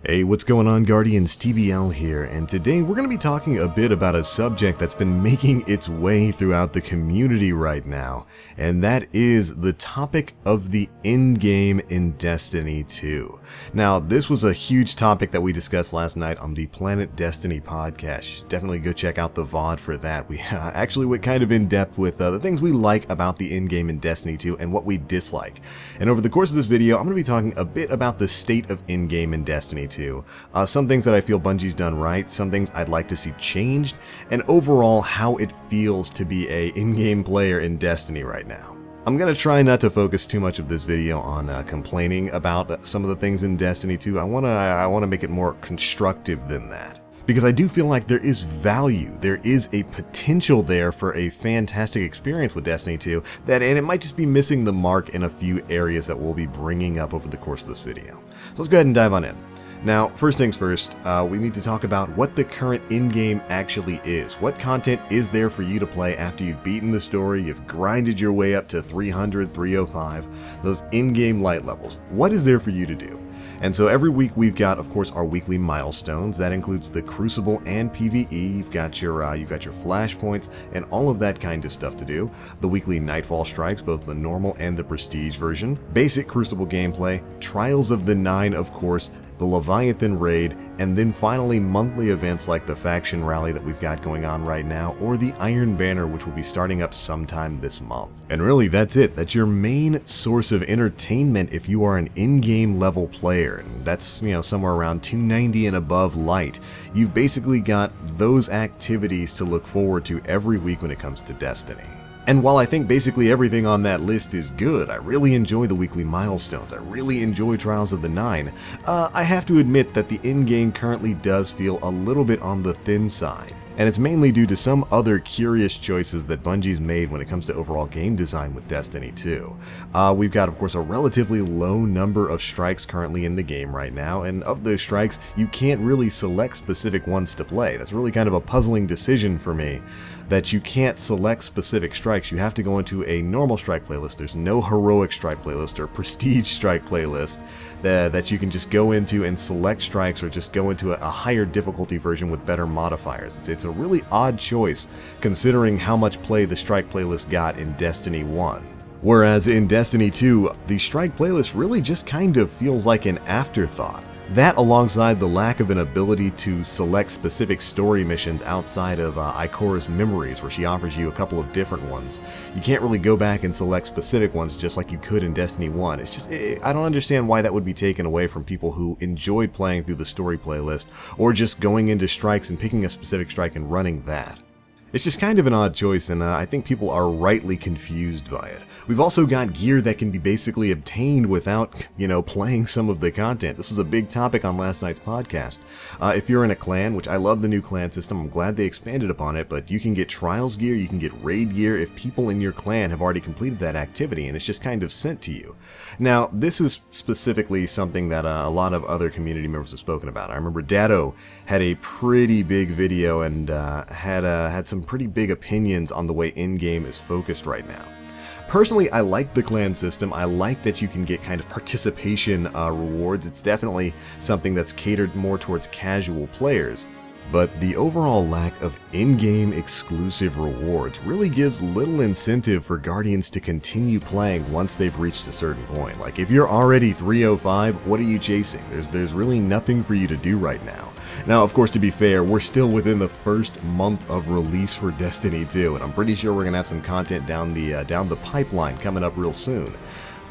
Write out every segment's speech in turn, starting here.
Hey, what's going on, Guardians? TBL here, and today we're going to be talking a bit about a subject that's been making its way throughout the community right now, and that is the topic of the endgame in Destiny 2. Now, this was a huge topic that we discussed last night on the Planet Destiny podcast. Definitely go check out the VOD for that. We actually went kind of in depth with the things we like about the endgame in Destiny 2 and what we dislike. And over the course of this video, I'm going to be talking a bit about the state of endgame in Destiny 2. Some things that I feel Bungie's done right, some things I'd like to see changed, and overall how it feels to be a in-game player in Destiny right now. I'm going to try not to focus too much of this video on complaining about some of the things in Destiny 2. I want to make it more constructive than that. Because I do feel like there is value, there is a potential there for a fantastic experience with Destiny 2, and it might just be missing the mark in a few areas that we'll be bringing up over the course of this video. So let's go ahead and dive on in. Now, first things first, we need to talk about what the current in-game actually is. What content is there for you to play after you've beaten the story, you've grinded your way up to 300, 305, those in-game light levels. What is there for you to do? And so every week we've got, of course, our weekly milestones. That includes the Crucible and PvE. You've got your flashpoints and all of that kind of stuff to do. The weekly Nightfall strikes, both the normal and the Prestige version. Basic Crucible gameplay, Trials of the Nine, of course, the Leviathan raid, and then finally monthly events like the faction rally that we've got going on right now, or the Iron Banner, which will be starting up sometime this month. And really, that's it. That's your main source of entertainment if you are an in-game level player, and that's, somewhere around 290 and above light. You've basically got those activities to look forward to every week when it comes to Destiny. And while I think basically everything on that list is good, I really enjoy the weekly milestones, I really enjoy Trials of the Nine, I have to admit that the in-game currently does feel a little bit on the thin side. And it's mainly due to some other curious choices that Bungie's made when it comes to overall game design with Destiny 2. We've got, of course, a relatively low number of strikes currently in the game right now, and of those strikes, you can't really select specific ones to play. That's really kind of a puzzling decision for me, that you can't select specific strikes. You have to go into a normal strike playlist. There's no heroic strike playlist or prestige strike playlist that you can just go into and select strikes, or just go into a higher difficulty version with better modifiers. It's a really odd choice considering how much play the strike playlist got in Destiny 1. Whereas in Destiny 2, the strike playlist really just kind of feels like an afterthought. That, alongside the lack of an ability to select specific story missions outside of Ikora's memories, where she offers you a couple of different ones. You can't really go back and select specific ones just like you could in Destiny 1. It's just, I don't understand why that would be taken away from people who enjoyed playing through the story playlist, or just going into strikes and picking a specific strike and running that. It's just kind of an odd choice, and I think people are rightly confused by it. We've also got gear that can be basically obtained without, playing some of the content. This is a big topic on last night's podcast. If you're in a clan, which I love the new clan system, I'm glad they expanded upon it, but you can get Trials gear, you can get raid gear if people in your clan have already completed that activity, and it's just kind of sent to you. Now, this is specifically something that a lot of other community members have spoken about. I remember Datto had a pretty big video and had some pretty big opinions on the way in-game is focused right now. Personally, I like the clan system. I like that you can get kind of participation rewards. It's definitely something that's catered more towards casual players. But the overall lack of in-game exclusive rewards really gives little incentive for Guardians to continue playing once they've reached a certain point. Like, if you're already 305, what are you chasing? There's really nothing for you to do right now. Now, of course, to be fair, we're still within the first month of release for Destiny 2, and I'm pretty sure we're gonna have some content down the pipeline coming up real soon.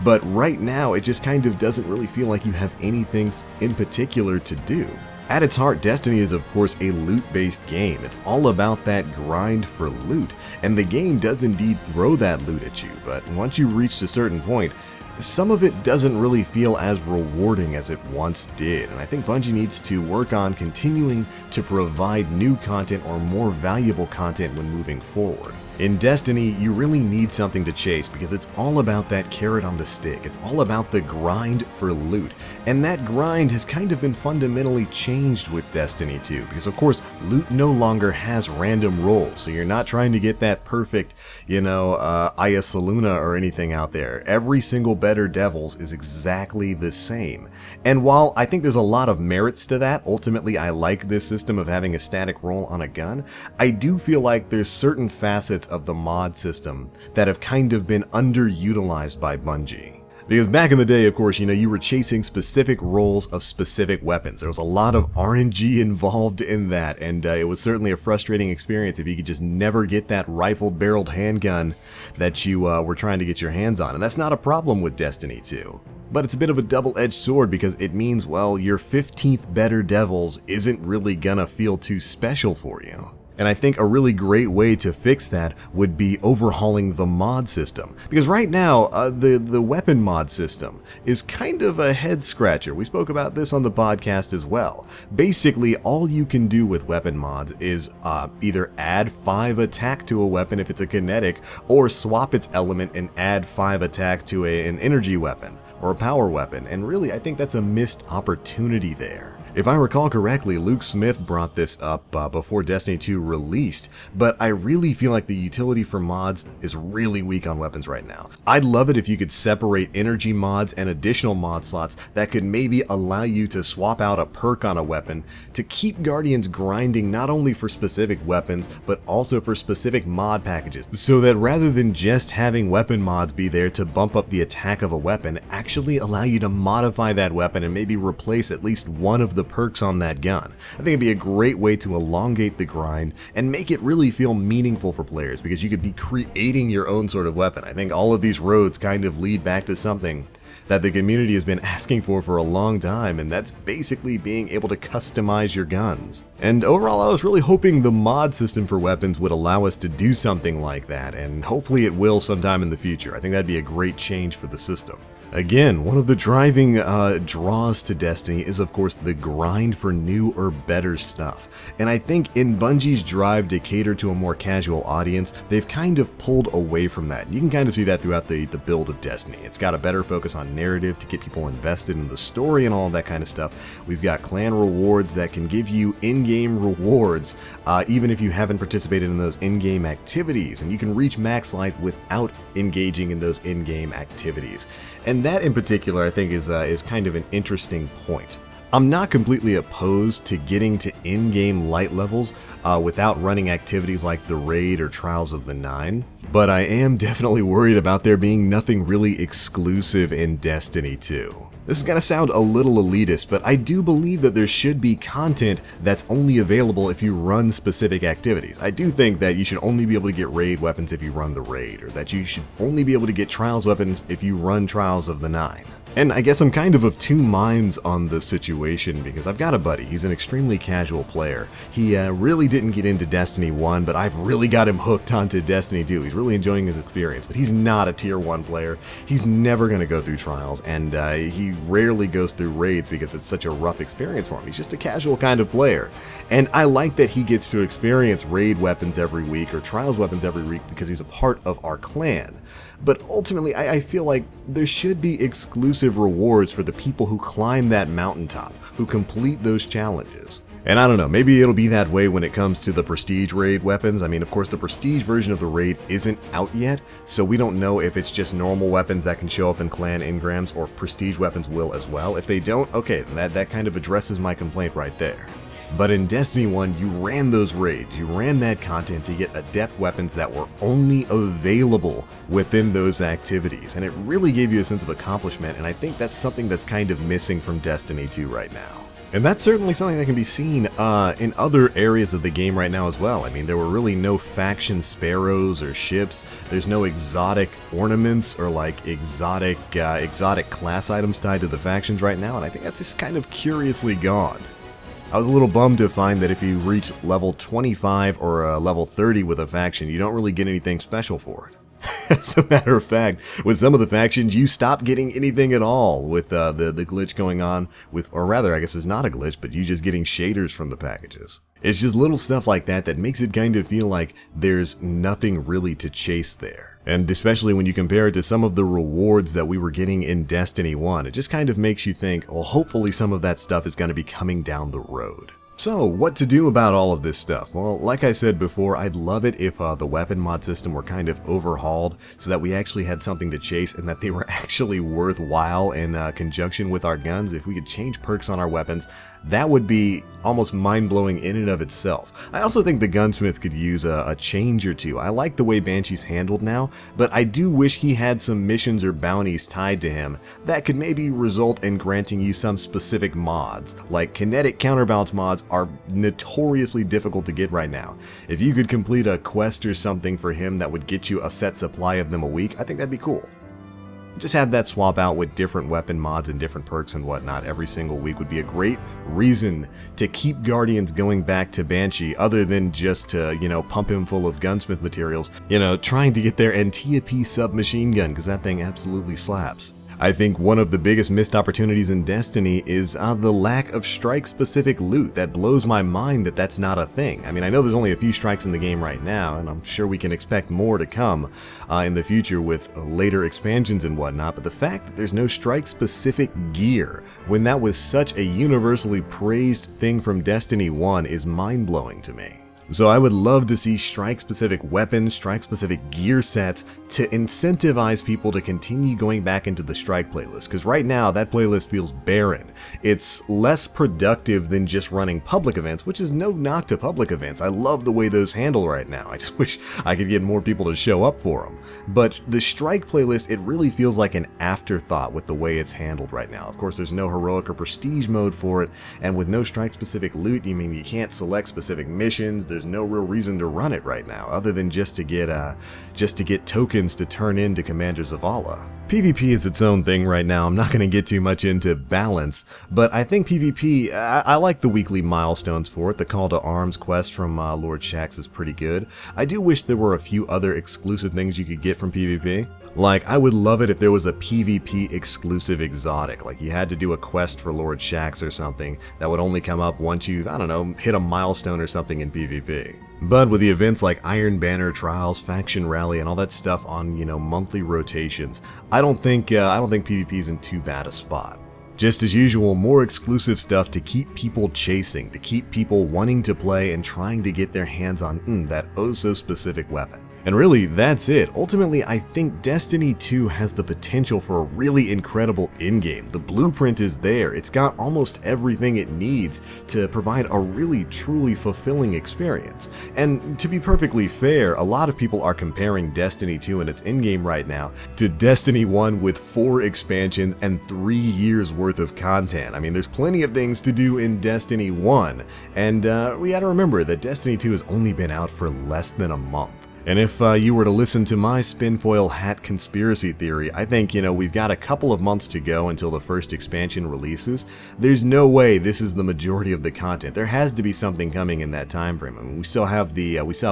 But right now, it just kind of doesn't really feel like you have anything in particular to do. At its heart, Destiny is, of course, a loot-based game. It's all about that grind for loot, and the game does indeed throw that loot at you, but once you reach a certain point, some of it doesn't really feel as rewarding as it once did, and I think Bungie needs to work on continuing to provide new content or more valuable content when moving forward. In Destiny, you really need something to chase because it's all about that carrot on the stick. It's all about the grind for loot. And that grind has kind of been fundamentally changed with Destiny 2 because, of course, loot no longer has random rolls. So you're not trying to get that perfect, Aya Saluna or anything out there. Every single Better Devils is exactly the same. And while I think there's a lot of merits to that, ultimately I like this system of having a static roll on a gun, I do feel like there's certain facets of the mod system that have kind of been underutilized by Bungie. Because back in the day, of course, you were chasing specific rolls of specific weapons. There was a lot of RNG involved in that, and it was certainly a frustrating experience if you could just never get that rifle-barreled handgun that you were trying to get your hands on. And that's not a problem with Destiny 2. But it's a bit of a double-edged sword because it means, well, your 15th Better Devils isn't really gonna feel too special for you. And I think a really great way to fix that would be overhauling the mod system. Because right now, the weapon mod system is kind of a head scratcher. We spoke about this on the podcast as well. Basically, all you can do with weapon mods is either add 5 attack to a weapon if it's a kinetic, or swap its element and add 5 attack to an energy weapon or a power weapon. And really, I think that's a missed opportunity there. If I recall correctly, Luke Smith brought this up before Destiny 2 released, but I really feel like the utility for mods is really weak on weapons right now. I'd love it if you could separate energy mods and additional mod slots that could maybe allow you to swap out a perk on a weapon to keep Guardians grinding not only for specific weapons, but also for specific mod packages, so that rather than just having weapon mods be there to bump up the attack of a weapon, actually allow you to modify that weapon and maybe replace at least one of the perks on that gun. I think it'd be a great way to elongate the grind and make it really feel meaningful for players because you could be creating your own sort of weapon. I think all of these roads kind of lead back to something that the community has been asking for a long time, and that's basically being able to customize your guns. And overall, I was really hoping the mod system for weapons would allow us to do something like that, and hopefully it will sometime in the future. I think that'd be a great change for the system. Again, one of the driving draws to Destiny is, of course, the grind for new or better stuff. And I think in Bungie's drive to cater to a more casual audience, they've kind of pulled away from that. You can kind of see that throughout the build of Destiny. It's got a better focus on narrative to get people invested in the story and all that kind of stuff. We've got clan rewards that can give you in-game rewards, even if you haven't participated in those in-game activities. And you can reach max light without engaging in those in-game activities. And that in particular, I think, is kind of an interesting point. I'm not completely opposed to getting to in-game light levels without running activities like the Raid or Trials of the Nine, but I am definitely worried about there being nothing really exclusive in Destiny 2. This is going to sound a little elitist, but I do believe that there should be content that's only available if you run specific activities. I do think that you should only be able to get raid weapons if you run the raid, or that you should only be able to get trials weapons if you run Trials of the Nine. And I guess I'm kind of two minds on the situation because I've got a buddy, he's an extremely casual player. He really didn't get into Destiny 1, but I've really got him hooked onto Destiny 2. He's really enjoying his experience, but he's not a tier 1 player. He's never going to go through trials, and he rarely goes through raids because it's such a rough experience for him. He's just a casual kind of player. And I like that he gets to experience raid weapons every week or trials weapons every week because he's a part of our clan. But ultimately, I feel like there should be exclusive rewards for the people who climb that mountaintop, who complete those challenges. And I don't know, maybe it'll be that way when it comes to the Prestige raid weapons. I mean, of course, the Prestige version of the raid isn't out yet, so we don't know if it's just normal weapons that can show up in clan engrams or if Prestige weapons will as well. If they don't, okay, then that kind of addresses my complaint right there. But in Destiny 1, you ran those raids, you ran that content to get adept weapons that were only available within those activities, and it really gave you a sense of accomplishment, and I think that's something that's kind of missing from Destiny 2 right now. And that's certainly something that can be seen in other areas of the game right now as well. I mean, there were really no faction sparrows or ships, there's no exotic ornaments or like exotic class items tied to the factions right now, and I think that's just kind of curiously gone. I was a little bummed to find that if you reach level 25 or level 30 with a faction, you don't really get anything special for it. As a matter of fact, with some of the factions, you stop getting anything at all with the glitch going on with, or rather, I guess it's not a glitch, but you just getting shaders from the packages. It's just little stuff like that that makes it kind of feel like there's nothing really to chase there. And especially when you compare it to some of the rewards that we were getting in Destiny 1, it just kind of makes you think, well, hopefully some of that stuff is going to be coming down the road. So, what to do about all of this stuff? Well, like I said before, I'd love it if the weapon mod system were kind of overhauled so that we actually had something to chase and that they were actually worthwhile in conjunction with our guns. If we could change perks on our weapons, that would be almost mind-blowing in and of itself. I also think the gunsmith could use a change or two. I like the way Banshee's handled now, but I do wish he had some missions or bounties tied to him that could maybe result in granting you some specific mods. Like kinetic counterbalance mods are notoriously difficult to get right now. If you could complete a quest or something for him that would get you a set supply of them a week, I think that'd be cool. Just have that swap out with different weapon mods and different perks and whatnot every single week would be a great reason to keep Guardians going back to Banshee, other than just to, pump him full of gunsmith materials, trying to get their Antiope submachine gun, because that thing absolutely slaps. I think one of the biggest missed opportunities in Destiny is the lack of strike-specific loot. That blows my mind that that's not a thing. I mean, I know there's only a few strikes in the game right now, and I'm sure we can expect more to come in the future with later expansions and whatnot, but the fact that there's no strike-specific gear when that was such a universally praised thing from Destiny 1 is mind-blowing to me. So I would love to see strike-specific weapons, strike-specific gear sets to incentivize people to continue going back into the strike playlist, because right now that playlist feels barren. It's less productive than just running public events, which is no knock to public events. I love the way those handle right now. I just wish I could get more people to show up for them. But the strike playlist, it really feels like an afterthought with the way it's handled right now. Of course, there's no heroic or prestige mode for it, and with no strike-specific loot, you can't select specific missions. There's no real reason to run it right now, other than just to get tokens to turn into Commanders of Allah. PvP is its own thing right now. I'm not going to get too much into balance, but I think PvP, I like the weekly milestones for it. The Call to Arms quest from Lord Shaxx is pretty good. I do wish there were a few other exclusive things you could get from PvP. Like, I would love it if there was a PvP exclusive exotic, like you had to do a quest for Lord Shaxx or something that would only come up once you, hit a milestone or something in PvP. But with the events like Iron Banner Trials, Faction Rally, and all that stuff on, monthly rotations, I don't think PvP's in too bad a spot. Just as usual, more exclusive stuff to keep people chasing, to keep people wanting to play and trying to get their hands on that oh-so-specific weapon. And really, that's it. Ultimately, I think Destiny 2 has the potential for a really incredible endgame. The blueprint is there. It's got almost everything it needs to provide a really, truly fulfilling experience. And to be perfectly fair, a lot of people are comparing Destiny 2 and its endgame right now to Destiny 1 with 4 expansions and 3 years worth of content. I mean, there's plenty of things to do in Destiny 1, and we gotta remember that Destiny 2 has only been out for less than a month. And if you were to listen to my Spinfoil Hat conspiracy theory, I think, we've got a couple of months to go until the first expansion releases. There's no way this is the majority of the content. There has to be something coming in that time frame. I mean, we still have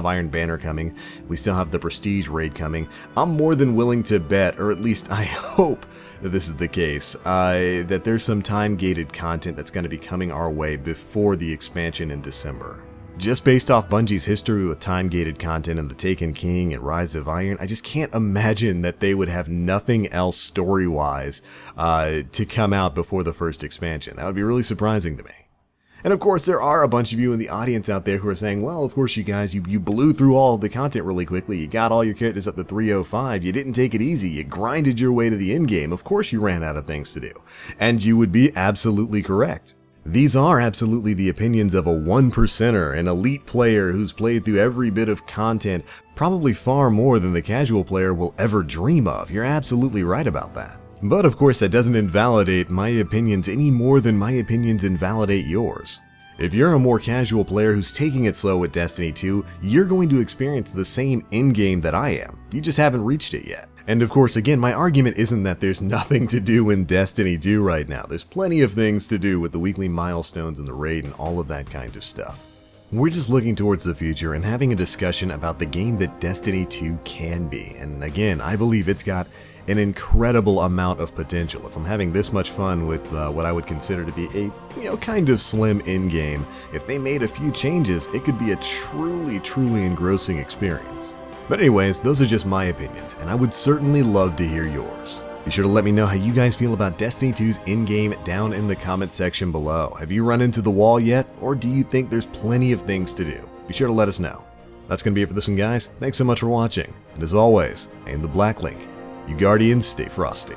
Iron Banner coming. We still have the Prestige raid coming. I'm more than willing to bet, or at least I hope that this is the case, that there's some time-gated content that's going to be coming our way before the expansion in December. Just based off Bungie's history with time-gated content and the Taken King and Rise of Iron, I just can't imagine that they would have nothing else story-wise to come out before the first expansion. That would be really surprising to me. And of course, there are a bunch of you in the audience out there who are saying, well, of course you guys, you blew through all of the content really quickly, you got all your characters up to 305, you didn't take it easy, you grinded your way to the endgame, of course you ran out of things to do. And you would be absolutely correct. These are absolutely the opinions of a 1%er, an elite player who's played through every bit of content, probably far more than the casual player will ever dream of. You're absolutely right about that. But of course that doesn't invalidate my opinions any more than my opinions invalidate yours. If you're a more casual player who's taking it slow with Destiny 2, you're going to experience the same endgame that I am. You just haven't reached it yet. And of course, again, my argument isn't that there's nothing to do in Destiny 2 right now. There's plenty of things to do with the weekly milestones and the raid and all of that kind of stuff. We're just looking towards the future and having a discussion about the game that Destiny 2 can be. And again, I believe it's got an incredible amount of potential. If I'm having this much fun with what I would consider to be a kind of slim in-game, if they made a few changes, it could be a truly engrossing experience. But anyways, those are just my opinions, and I would certainly love to hear yours. Be sure to let me know how you guys feel about Destiny 2's in-game down in the comment section below. Have you run into the wall yet, or do you think there's plenty of things to do? Be sure to let us know. That's going to be it for this one, guys. Thanks so much for watching, and as always, I am the Black Link. You Guardians, stay frosty.